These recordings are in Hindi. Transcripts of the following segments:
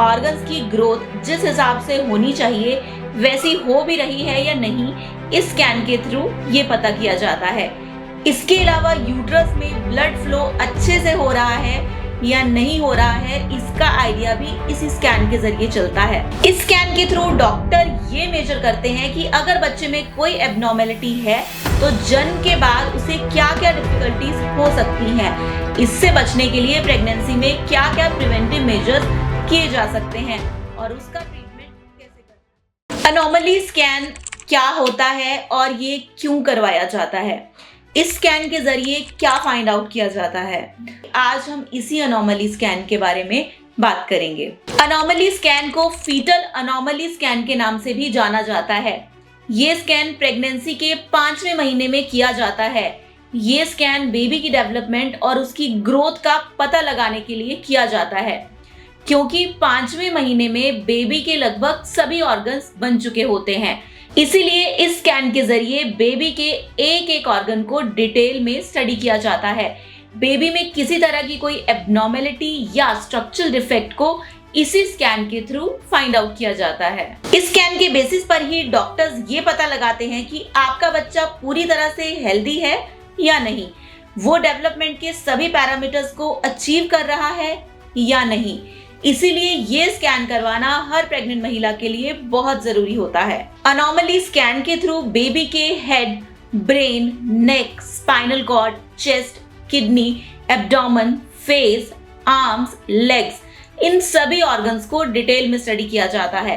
ऑर्गन्स की ग्रोथ जिस हिसाब से होनी चाहिए वैसी हो भी रही है या नहीं, इस स्कैन के थ्रू ये पता किया जाता है। इसके अलावा यूट्रस में ब्लड फ्लो अच्छे से हो रहा है या नहीं हो रहा है, इसका आइडिया भी इसी स्कैन के जरिए चलता है। इस स्कैन के थ्रू डॉक्टर ये मेजर करते हैं कि अगर बच्चे में कोई एब्नॉर्मेलिटी है तो जन्म के बाद उसे क्या क्या डिफिकल्टीज हो सकती हैं। इससे बचने के लिए प्रेगनेंसी में क्या क्या प्रिवेंटिव मेजर्स किए जा सकते हैं और उसका ट्रीटमेंट कैसे करना है। अनोमली स्कैन क्या होता है और ये क्यों करवाया जाता है, इस स्कैन के जरिए क्या फाइंड आउट किया जाता है, आज हम इसी अनोमली स्कैन के बारे में बात करेंगे। अनोमली स्कैन को फीटल अनोमली स्कैन के नाम से भी जाना जाता है। ये स्कैन प्रेगनेंसी के 5वें महीने में किया जाता है। ये स्कैन बेबी की डेवलपमेंट और उसकी ग्रोथ का पता लगाने के लिए किया जाता है, क्योंकि 5वें महीने में बेबी के लगभग सभी ऑर्गन्स बन चुके होते हैं। इसीलिए इस स्कैन के जरिए बेबी के एक एक ऑर्गन को डिटेल में स्टडी किया जाता है। बेबी में किसी तरह की कोई एब्नॉर्मेलिटी या स्ट्रक्चरल डिफेक्ट को इसी स्कैन के थ्रू फाइंड आउट किया जाता है। इस स्कैन के बेसिस पर ही डॉक्टर्स ये पता लगाते हैं कि आपका बच्चा पूरी तरह से हेल्दी है या नहीं, वो डेवलपमेंट के सभी पैरामीटर्स को अचीव कर रहा है या नहीं। इसीलिए ये स्कैन करवाना हर प्रेग्नेंट महिला के लिए बहुत जरूरी होता है। अनोमली स्कैन के थ्रू बेबी के head, brain, neck, spinal cord, chest, kidney, abdomen, face, arms, legs, इन सभी ऑर्गन्स को डिटेल में स्टडी किया जाता है।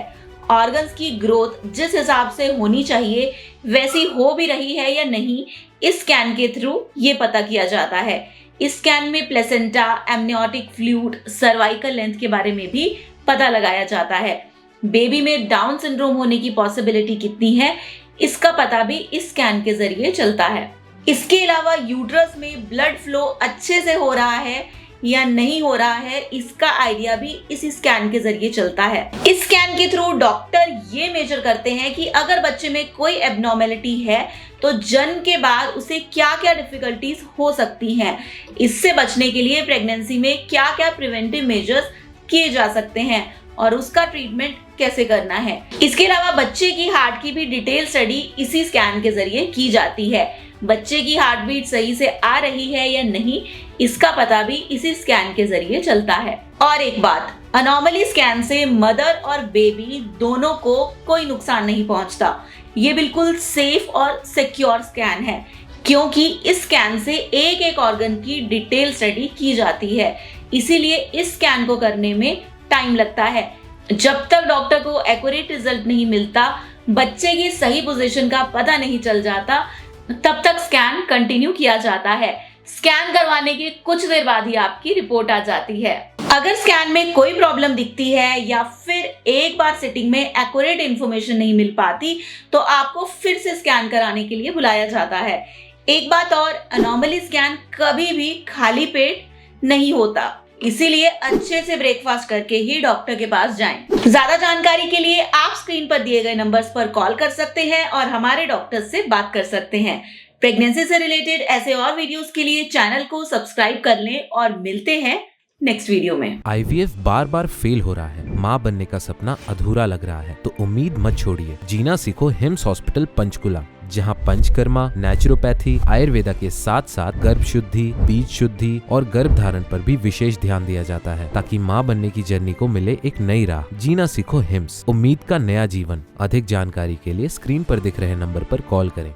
ऑर्गन्स की ग्रोथ जिस हिसाब से होनी चाहिए वैसी हो भी रही है या नहीं, इस स्कैन के थ्रू ये पता किया जाता है। इस स्कैन में placenta, amniotic fluid, cervical length के बारे में भी पता लगाया जाता है। बेबी में डाउन सिंड्रोम होने की पॉसिबिलिटी कितनी है, इसका पता भी इस स्कैन के जरिए चलता है। इसके अलावा यूट्रस में ब्लड फ्लो अच्छे से हो रहा है या नहीं हो रहा है, इसका आइडिया भी इसी स्कैन के जरिए चलता है। इस स्कैन के थ्रू डॉक्टर ये मेजर करते हैं कि अगर बच्चे में कोई एब्नॉर्मेलिटी है तो जन्म के बाद उसे क्या क्या डिफिकल्टीज हो सकती हैं। इससे बचने के लिए प्रेगनेंसी में क्या क्या प्रिवेंटिव मेजर्स किए जा सकते हैं और उसका ट्रीटमेंट कैसे करना है। इसके अलावा बच्चे की हार्ट की भी डिटेल स्टडी इसी स्कैन के जरिए की जाती है। बच्चे की हार्ट बीट सही से आ रही है या नहीं, इसका पता भी इसी स्कैन के जरिए चलता है। और एक बात, अनोमली स्कैन से मदर और बेबी दोनों को कोई नुकसान नहीं पहुंचता। ये बिल्कुल सेफ और सिक्योर स्कैन है, क्योंकि इस स्कैन से एक एक ऑर्गन की डिटेल स्टडी की जाती है। इसीलिए इस स्कैन को करने में टाइम लगता है। जब तक डॉक्टर को एक्यूरेट रिजल्ट नहीं मिलता, बच्चे की सही पोजीशन का पता नहीं चल जाता, तब तक स्कैन कंटिन्यू किया जाता है। स्कैन करवाने के कुछ देर बाद ही आपकी रिपोर्ट आ जाती है। अगर स्कैन में कोई प्रॉब्लम दिखती है या फिर एक बार सिटिंग में एक्यूरेट इंफॉर्मेशन नहीं मिल पाती तो आपको फिर से स्कैन कराने के लिए बुलाया जाता है। एक बात और, अनोमली स्कैन कभी भी खाली पेट नहीं होता, इसीलिए अच्छे से ब्रेकफास्ट करके ही डॉक्टर के पास जाएं। ज्यादा जानकारी के लिए आप स्क्रीन पर दिए गए नंबर्स पर कॉल कर सकते हैं और हमारे डॉक्टर से बात कर सकते हैं। प्रेगनेंसी से रिलेटेड ऐसे और वीडियोस के लिए चैनल को सब्सक्राइब कर लें और मिलते हैं नेक्स्ट वीडियो में। IVF बार बार फेल हो रहा है, माँ बनने का सपना अधूरा लग रहा है, तो उम्मीद मत छोड़िए। जीना सीखो हिम्स हॉस्पिटल पंचकुला, जहाँ पंचकर्मा, नेचुरोपैथी, आयुर्वेदा के साथ साथ गर्भ शुद्धि, बीज शुद्धि और गर्भ धारण पर भी विशेष ध्यान दिया जाता है, ताकि माँ बनने की जर्नी को मिले एक नई राह। जीना सीखो हिम्स, उम्मीद का नया जीवन। अधिक जानकारी के लिए स्क्रीन पर दिख रहे नंबर पर कॉल करें।